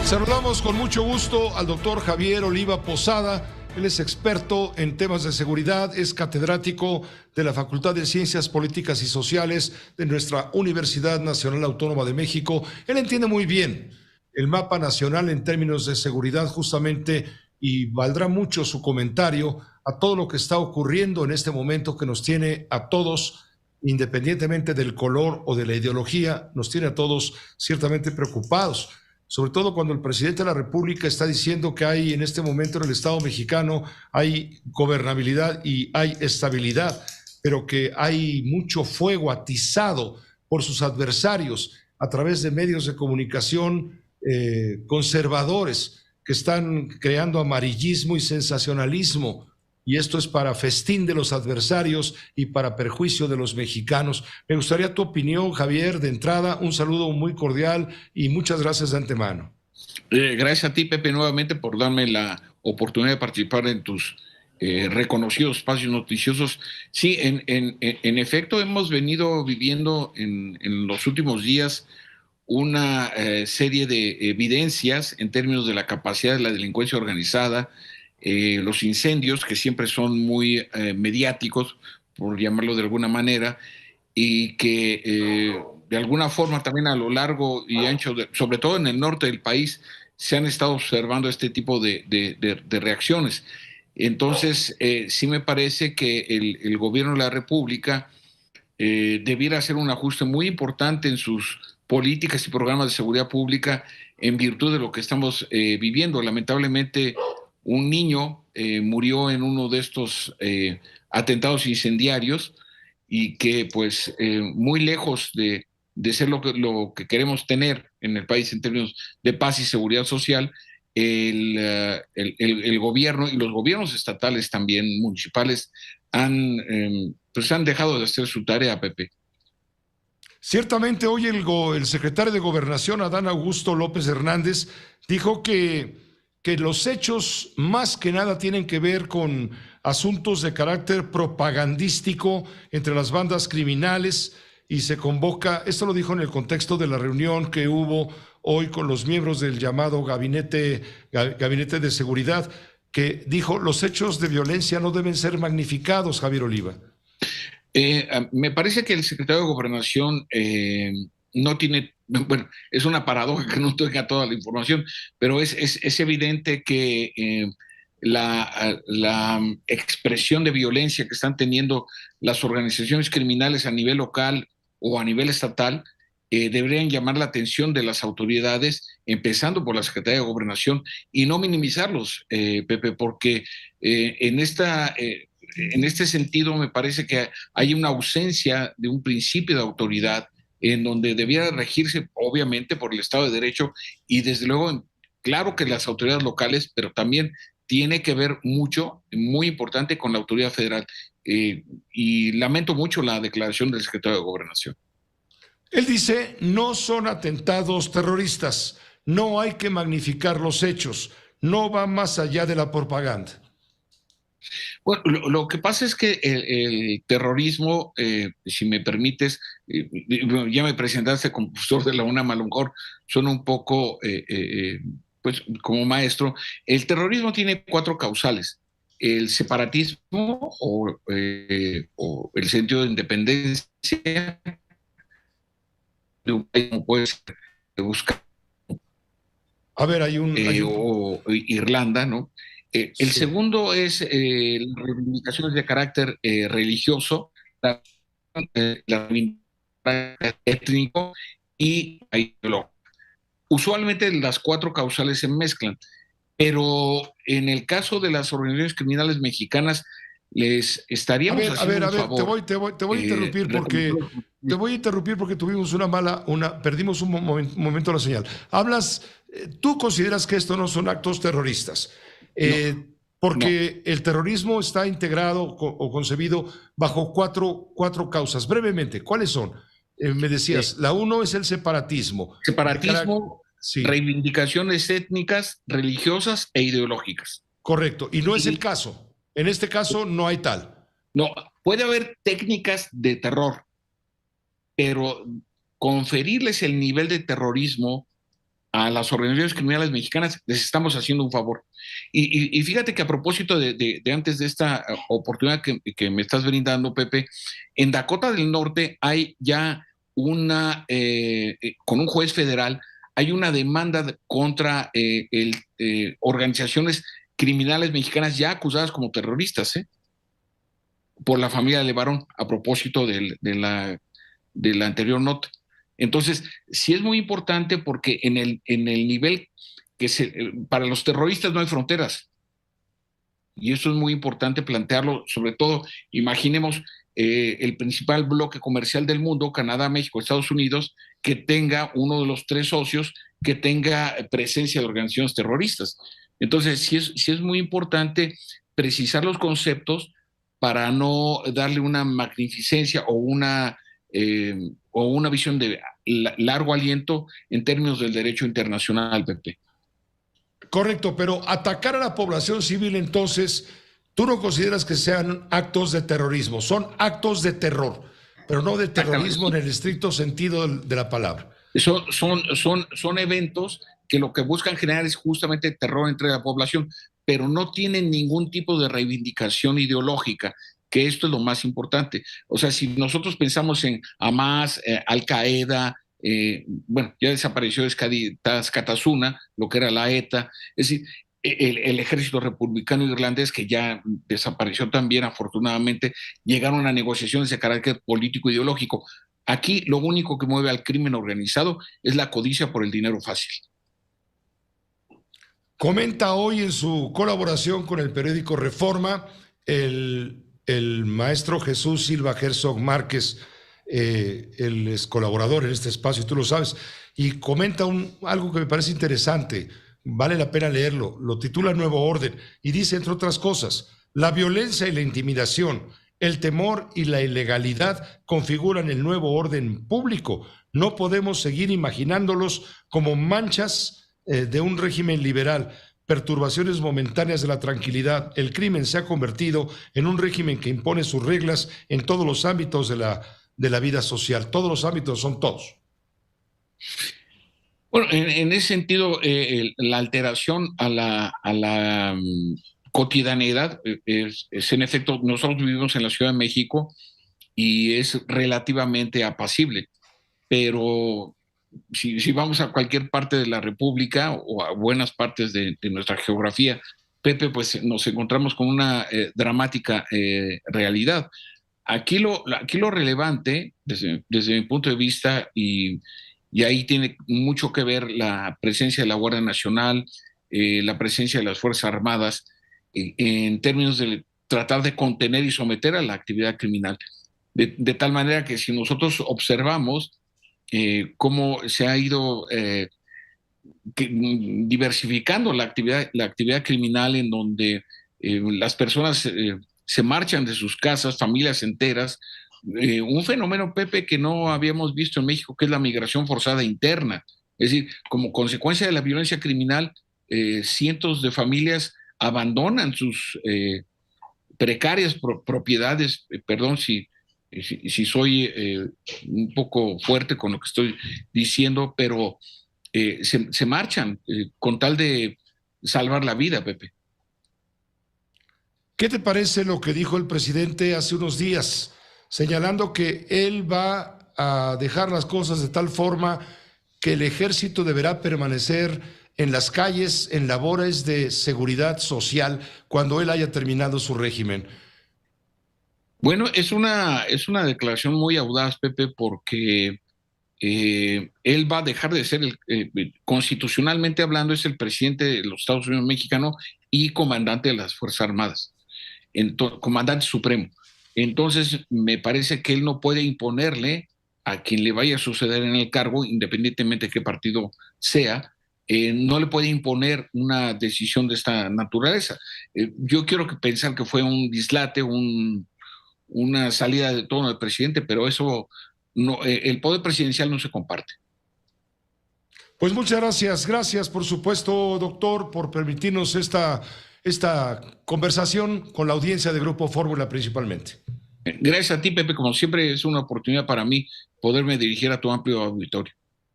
Saludamos con mucho gusto al doctor Javier Oliva Posada. Él es experto en temas de seguridad, es catedrático de la Facultad de Ciencias Políticas y Sociales de nuestra Universidad Nacional Autónoma de México. Él entiende muy bien el mapa nacional en términos de seguridad justamente, y valdrá mucho su comentario a todo lo que está ocurriendo en este momento que nos tiene a todos, independientemente del color o de la ideología, nos tiene a todos ciertamente preocupados. Sobre todo cuando el presidente de la República está diciendo que hay en este momento en el Estado mexicano hay gobernabilidad y hay estabilidad, pero que hay mucho fuego atizado por sus adversarios a través de medios de comunicación conservadores que están creando amarillismo y sensacionalismo. Y esto es para festín de los adversarios y para perjuicio de los mexicanos. Me gustaría tu opinión, Javier. De entrada, un saludo muy cordial y muchas gracias de antemano. Gracias a ti, Pepe, nuevamente por darme la oportunidad de participar en tus reconocidos espacios noticiosos. Sí, en efecto, hemos venido viviendo en los últimos días una serie de evidencias en términos de la capacidad de la delincuencia organizada, los incendios, que siempre son muy mediáticos, por llamarlo de alguna manera, y que de alguna forma también a lo largo y ancho, sobre todo en el norte del país, se han estado observando este tipo de reacciones. Entonces, sí me parece que el gobierno de la República debiera hacer un ajuste muy importante en sus políticas y programas de seguridad pública en virtud de lo que estamos viviendo. Lamentablemente, un niño murió en uno de estos atentados incendiarios y que pues muy lejos de ser lo que queremos tener en el país en términos de paz y seguridad social, el gobierno y los gobiernos estatales también, municipales, pues han dejado de hacer su tarea, Pepe. Ciertamente hoy el secretario de Gobernación, Adán Augusto López Hernández, dijo que los hechos más que nada tienen que ver con asuntos de carácter propagandístico entre las bandas criminales, y se convoca, esto lo dijo en el contexto de la reunión que hubo hoy con los miembros del llamado Gabinete de Seguridad, que dijo los hechos de violencia no deben ser magnificados, Javier Oliva. Me parece que el secretario de Gobernación no tiene, bueno, es una paradoja que no tenga toda la información, pero es evidente que la expresión de violencia que están teniendo las organizaciones criminales a nivel local o a nivel estatal deberían llamar la atención de las autoridades, empezando por la Secretaría de Gobernación, y no minimizarlos, Pepe, porque en este sentido me parece que hay una ausencia de un principio de autoridad en donde debiera regirse obviamente por el Estado de Derecho y desde luego, claro que las autoridades locales, pero también tiene que ver mucho, muy importante, con la autoridad federal. Y lamento mucho la declaración del secretario de Gobernación. Él dice, no son atentados terroristas, no hay que magnificar los hechos, no va más allá de la propaganda. Bueno, lo que pasa es que el terrorismo, si me permites, ya me presentaste como profesor de la UNAM, a lo mejor suena un poco, pues como maestro. El terrorismo tiene cuatro causales: el separatismo o el sentido de independencia de un país, como puede ser buscar A ver, o Irlanda, ¿no? El sí. segundo es las reivindicaciones de carácter religioso, la étnico y ideológico. Usualmente las cuatro causales se mezclan, pero en el caso de las organizaciones criminales mexicanas les estaríamos haciendo un favor. Te voy a interrumpir porque tuvimos perdimos un momento la señal. Tú consideras que esto no son actos terroristas, No, porque no. el terrorismo está integrado o concebido bajo cuatro causas. Brevemente, ¿cuáles son? Me decías, la uno es el separatismo. Separatismo, Sí, reivindicaciones étnicas, religiosas e ideológicas. correcto. Y no es el Y caso. En este caso no hay tal. no, puede haber técnicas de terror, pero conferirles el nivel de terrorismo a las organizaciones criminales mexicanas les estamos haciendo un favor. Y fíjate que a propósito de antes de esta oportunidad que me estás brindando, Pepe, en Dakota del Norte hay ya con un juez federal, hay una demanda contra organizaciones criminales mexicanas ya acusadas como terroristas, por la familia Levarón, a propósito de la anterior nota. Entonces, sí es muy importante porque en el nivel para los terroristas no hay fronteras. Y eso es muy importante plantearlo, sobre todo, imaginemos el principal bloque comercial del mundo, Canadá, México, Estados Unidos, que tenga uno de los tres socios que tenga presencia de organizaciones terroristas. Entonces, sí es muy importante precisar los conceptos para no darle una magnificencia o una visión de largo aliento en términos del derecho internacional, Pepe. Correcto, pero atacar a la población civil, entonces, tú no consideras que sean actos de terrorismo, son actos de terror, pero no de terrorismo en el estricto sentido de la palabra. Son eventos que lo que buscan generar es justamente terror entre la población, pero no tienen ningún tipo de reivindicación ideológica, que esto es lo más importante. O sea, si nosotros pensamos en Hamas, Al-Qaeda, bueno, ya desapareció Tascatasuna, lo que era la ETA, es decir, el ejército republicano irlandés, que ya desapareció también, afortunadamente, llegaron a negociaciones de carácter político-ideológico. Aquí lo único que mueve al crimen organizado es la codicia por el dinero fácil. Comenta hoy en su colaboración con el periódico Reforma el maestro Jesús Silva Herzog Márquez, él es colaborador en este espacio, tú lo sabes, y comenta algo que me parece interesante, vale la pena leerlo, lo titula Nuevo Orden, y dice, entre otras cosas, la violencia y la intimidación, el temor y la ilegalidad configuran el nuevo orden público. No podemos seguir imaginándolos como manchas de un régimen liberal, perturbaciones momentáneas de la tranquilidad. El crimen se ha convertido en un régimen que impone sus reglas en todos los ámbitos de la vida social. Todos los ámbitos son todos. Bueno, en ese sentido, la alteración a la cotidianidad es en efecto, nosotros vivimos en la Ciudad de México y es relativamente apacible, pero si vamos a cualquier parte de la República o a buenas partes de nuestra geografía, Pepe, pues nos encontramos con una dramática realidad. Aquí lo relevante, desde mi punto de vista, y ahí tiene mucho que ver la presencia de la Guardia Nacional, la presencia de las Fuerzas Armadas, en términos de tratar de contener y someter a la actividad criminal. De tal manera que si nosotros observamos cómo se ha ido diversificando la actividad criminal, en donde las personas se marchan de sus casas, familias enteras, un fenómeno, Pepe, que no habíamos visto en México, que es la migración forzada interna. Es decir, como consecuencia de la violencia criminal, cientos de familias abandonan sus precarias propiedades, perdón si soy un poco fuerte con lo que estoy diciendo, pero se marchan con tal de salvar la vida, Pepe. ¿Qué te parece lo que dijo el presidente hace unos días, señalando que él va a dejar las cosas de tal forma que el ejército deberá permanecer en las calles en labores de seguridad social cuando él haya terminado su régimen? Bueno, es una declaración muy audaz, Pepe, porque él va a dejar de ser, constitucionalmente hablando, es el presidente de los Estados Unidos mexicano y comandante de las Fuerzas Armadas, comandante supremo. Entonces, me parece que él no puede imponerle a quien le vaya a suceder en el cargo, independientemente de qué partido sea, no le puede imponer una decisión de esta naturaleza. Yo quiero pensar que fue un dislate, una salida de tono del presidente, pero eso no, el poder presidencial no se comparte. Pues muchas gracias, gracias por supuesto, doctor, por permitirnos esta conversación con la audiencia de Grupo Fórmula principalmente. Gracias a ti, Pepe, como siempre es una oportunidad para mí poderme dirigir a tu amplio auditorio.